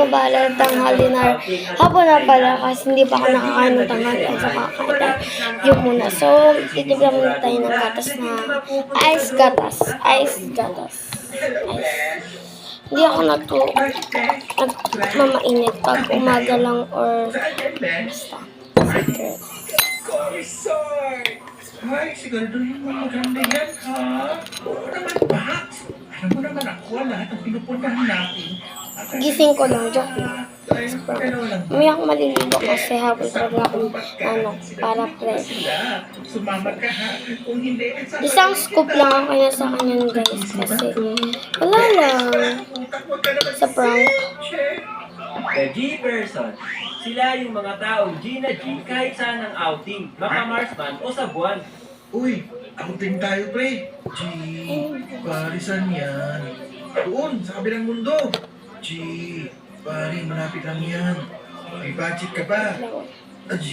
bahala tanghali na hapon na pala kasi hindi pa ako nakakain ng tanghali at saka kakain yung muna. So, titibla muna tayo ng gatas na ice gatas. Hindi ako nagmamainit pag umaga lang or basta. Secret. Ay, siguraduhin mo maganda yan, ha? Oo naman, Max. Alam mo naman ako, lahat ang pinupuntahan natin. Gising ko lang, joke lang. Mamaya ako maliligo kasi habol talaga akong para fresh. Sumama ka, ha? Kung hindi, Isang scoop lang ako kaya sa kanya guys kasi wala lang sa prank. The G-Person. Sila yung mga taong G na G kahit saan ang outing, maka-Mars man o sa buwan. Uy, outing tayo, pre. G, parisan yan. Doon, sa kabilang mundo. G, pare, malapit lang yan. May budget ka ba? G,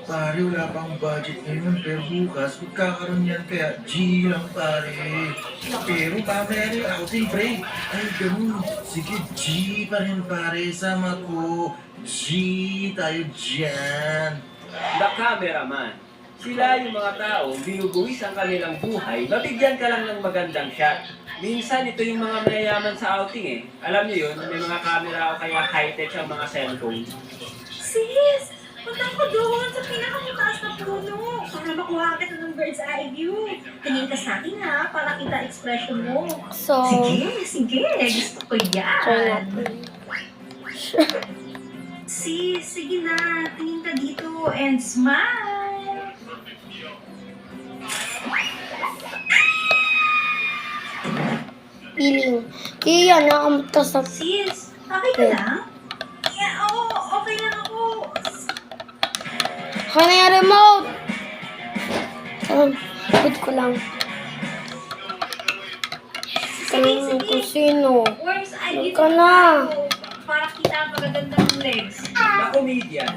pare, wala pang budget ngayon, pero bukas, magkakaroon yan, kaya G lang, pare. Pero mamaya rin outing, pre. Ay, ganun. Sige, G pa rin, pare. Sama ko. G, tayo dyan. The Cameraman. Sila yung mga taong binubuwis ang kanilang buhay, mabigyan ka lang ng magandang shot. Minsan, ito yung mga mayayaman sa outing eh. Alam niyo yun, may mga camera o kaya high-tech ang mga cellphone. Sis! Punta ko doon sa pinakamataas na puno para makuha kita ng bird's eye view. Tingin ka sa akin ha, para kita expression mo. So, Sige, gusto ko try yan. natin. Sis, sige na, tingin ka dito and smile. Feeling. Kaya nakamuta sa Sis, okay ka lang? Yeah, oo, okay lang ako. kaya na yung remote. Put ko lang. Kung sino. Worms, I give Ka na. para kita ang magaganda ng legs. The Comedian.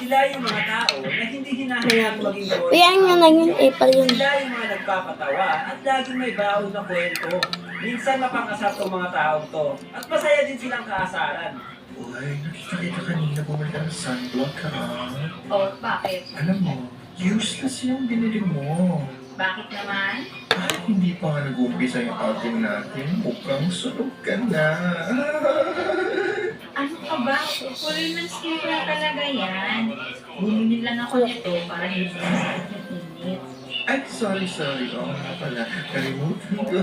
Sila yung mga tao na hindi hinahayaan maging gawin. Ayan nga na yun, April yun. Sila yung mga nagpapatawa at laging may baon na kwento. Minsan mapangkasar tong mga taong to. At masaya din silang kaasaran. Uy, nakita kita kanina pumunta ng sunblock, ha? Oh, bakit? Alam mo, useless yung binili mo. Bakit naman? Ay, hindi pa nga nag-umpisa yung outing natin. Mukhang sunog ka na. Ano ka ba? Full man skin ko na talaga yan. Bumili lang ako nito para hindi na sakit ng init. Ay, sorry. Oo nga pala. Kalimutan ko.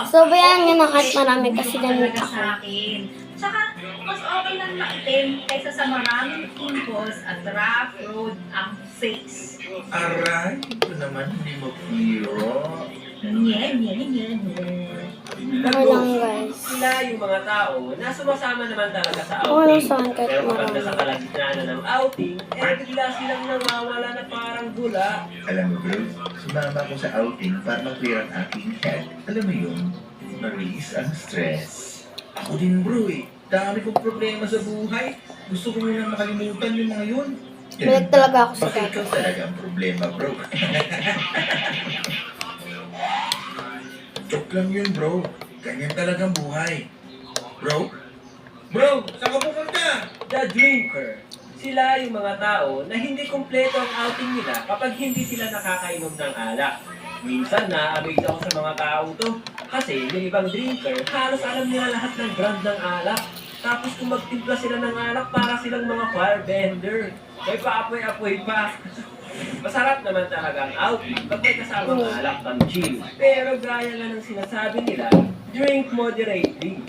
So, bayan nga na kahit marami kasi Talaga ganito ako. sa akin. Tsaka, mas okay lang maitim kaysa sa maraming pimples at rough road ang face. Aray, ito naman hindi mo hero. Nye. Okay lang guys. Sila yung mga tao na sumasama naman talaga sa Okay lang outing. sa akin kahit Pero kapag marami. nasa kalagitnaan ng outing, bigla silang nawawala na parang bula. Alam mo bro, sumama ako sa outing para mag-clear ang aking head. Alam mo yun, ma-release ang stress. Ako din bro eh. Dami kong problema sa buhay. Gusto ko munang makalimutan yung mga yun. Balik talaga ako sa Bakit gatas. ikaw talaga ang problema bro? Joke lang yun bro. Ganyan talagang buhay. Bro? Bro, saan ka pupunta? The Drinker. Sila yung mga tao na hindi kumpleto ang outing nila kapag hindi sila nakakainom ng alak. Minsan na-amaze ako sa mga tao to kasi yung ibang drinker, halos alam nila lahat ng brand ng alak. Tapos kung magtimpla sila ng alak, para silang mga firebender. May paapoy-apoy pa. Masarap naman talaga ang outing pag may kasamang alak pang chill. Pero gaya nga ng sinasabi nila, drink moderately.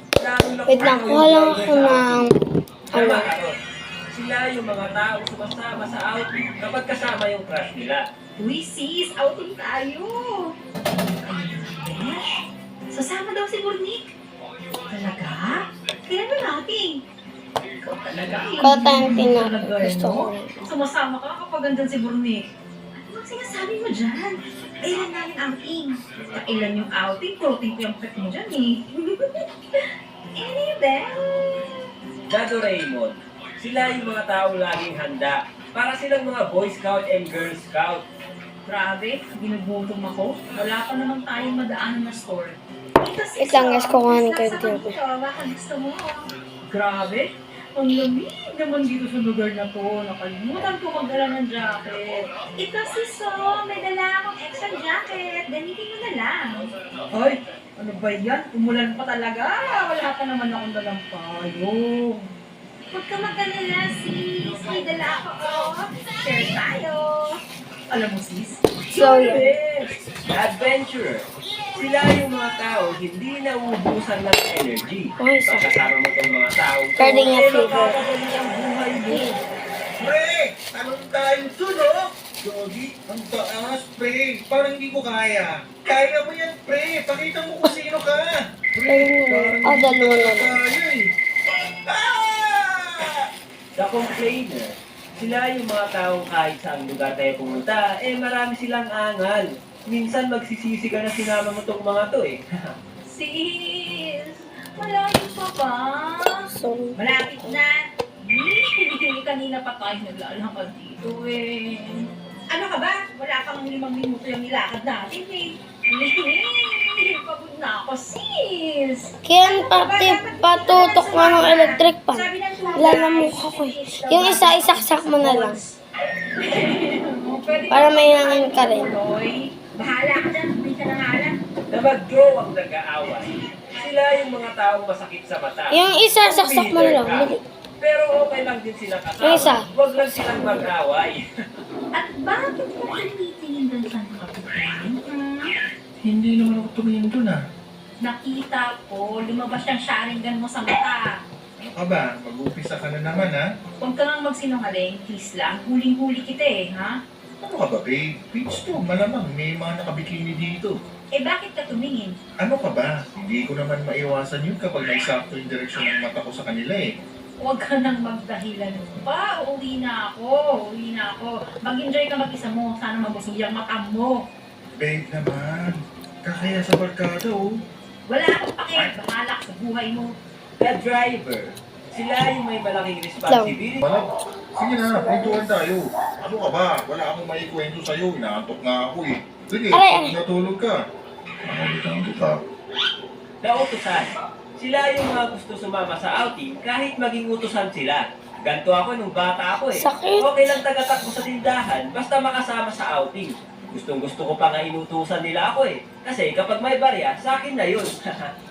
Wait lang, kuha lang ako ng Tama ako. Sila yung mga tao sumasama sa outing kapag kasama yung crush nila. Uy sis, outing tayo! Besh, sasama daw si Burnik. Talaga? Kailan ba outing? Ikaw talaga. Kaya tayong tingnan. Talaga, Gusto ko. Sumasama ka kapag andyan si Burnik. Ano bang sinasabi mo dyan? Kailan namin outing? Kailan yung outing? Kurutin ko yung pet mo dyan eh. Anyway. Dado Raymond, sila yung mga tao laging handa. Para silang mga Boy Scout and Girl Scout. Grabe, ginugutom ako. Wala pa naman tayong madaanan na store. Wait lang guys, kukuhanin ko yung TV. Baka gusto mo. Grabe. Ang lamig naman dito sa lugar na to. Nakalimutan ko magdala ng jacket. Ito si So, may dala akong extra jacket. Gamitin mo na lang. Ay, ano ba yan? Umulan pa talaga. Wala pa naman akong dalang payong. Huwag ka mag-alala, sis. May dala ako, oh. Share tayo. Alam mo sis? So, yeah. Best. Adventurer. Sila yung mga tao hindi nauubusan ng energy. Ay, sakit. Pagkasama mo itong mga tao, Pwede nga fever. Nakakadali ang buhay mo. Pre, tanong tayo dun, oh. Yogi, ang taas, pre. Parang hindi ko kaya. Kaya mo yan, pre. Pakita mo kung sino ka. Pre, Ayun, parang dalawa hindi na ko lang. kaya eh. Ah! The complainer. Sila yung mga taong kahit saan lugar tayo pumunta, marami silang angal. Minsan magsisisi ka na sinama mo tong mga to eh. Sis, malayo pa ba? So, Malapit na. Kanina pa tayo naglalakad dito eh. Ano ka ba? Wala pang 5 minuto yung nilakad natin eh. Pagod na ako, sis. kaya pati patutok nga ng electric pan. Sabi ng tutor, Lalamukha ko eh. Yung isa, isaksak mo na lang. Pwede Para may hangin ka rin. Toy, bahala ka dyan. Hindi ka na nga lang. Na mag-jowa ang nag-aaway. Sila yung mga taong masakit sa mata. Yung isa, saksak mo na lang. Bili. Pero okay lang din sila kasama. Yung isa. Huwag lang silang mag-away. At bakit ka tumitingin doon sa kapitan? Hindi naman ako tumingin dun, ah. Nakita ko, lumabas yung sharingan mo sa mata. Ano ka ba? Mag-upisa ka na naman, ha? Huwag ka nga magsinungaling, please lang. Huling-huli kita eh, ha? Ano ka ba, babe? Beach to, malamang. May mga nakabikini dito. Eh bakit ka tumingin? Ano ka ba? Hindi ko naman maiwasan yun kapag naisakto yung direksyon ng mata ko sa kanila, eh. Huwag ka nang magdahilan pa. Uwi na ako. Mag-enjoy ka mag-isa mo. Sana mabusog yung mata mo. Babe naman. Kakaya sa barkada, oh. Wala akong pake. Bahala ka sa buhay mo. The driver. Sila yung may malaking responsibility. Malag, sige na, kwentuhan tayo. Ano ka ba? Wala akong maikwento sa'yo. Inaantok nga ako, eh. Sige, Aray, aray. natulog ka. Ano ka? The utusan. Sila yung mga gusto sumama sa outing kahit maging utusan sila. Ganto ako nung bata ako eh. Sakit. Okay lang tagatakbo sa tindahan basta makasama sa outing. Gustong gusto ko pa nga inutusan nila ako eh. Kasi kapag may barya, sa akin na yun.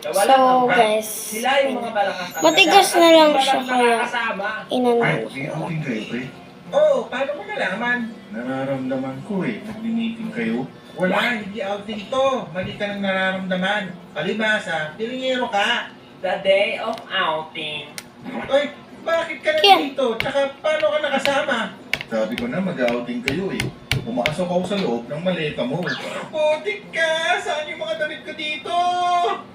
Wala So, kang brand. guys, Sila yung mga malakas ang matigas na lang siya, walang kaya nakakasama. inano. Ay, may outing kayo, pre? Oo, paano mo nalaman? Nararamdaman ko, eh. Nag-meeting kayo. Wala, hindi outing to. Mali ka nang nararamdaman. Palibasa, pilingero ka. The day of outing. Ay, bakit ka Kian. nandito? Tsaka, paano ka nakasama? Sabi ko na, mag-outing kayo, eh. Pumasok ako sa loob ng maleta mo. Putik ka! Saan yung mga damit ko dito?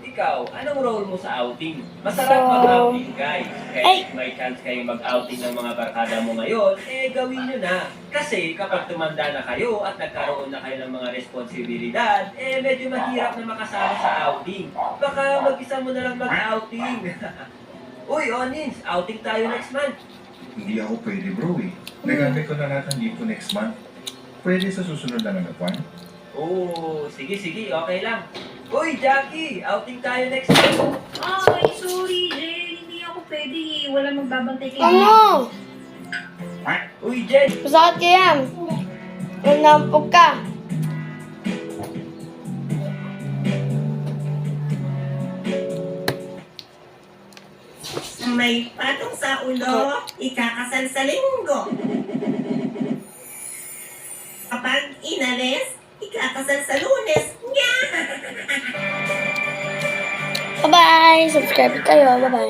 Ikaw, anong role mo sa outing? Masarap So, mag-outing, guys. ay. Kaya may chance kayo mag-outing ng mga barkada mo ngayon, gawin nyo na. Kasi kapag tumanda na kayo at nagkaroon na kayo ng mga responsibilidad, medyo mahirap na makasama sa outing. Baka mag-isa mo na lang mag-outing. Uy, Onins, outing tayo next month. Hindi ako pwede, bro, eh. Nagamit ko na lahat ng leave ko next month. Pwede sa susunod na nagpuan. Oh, sige, okay lang. Uy, Jackie, outing tayo next month. Ay, sorry, Jen. Hindi ako pwede. Wala magbabantay kay Ano? Uy, Jen, Masakit ka yan. Nanampog ka. May patong sa ulo, ikakasal sa linggo. Kapag inalis, ikakasal sa Lunes. Nga! Bye-bye! Subscribe kayo. Bye-bye.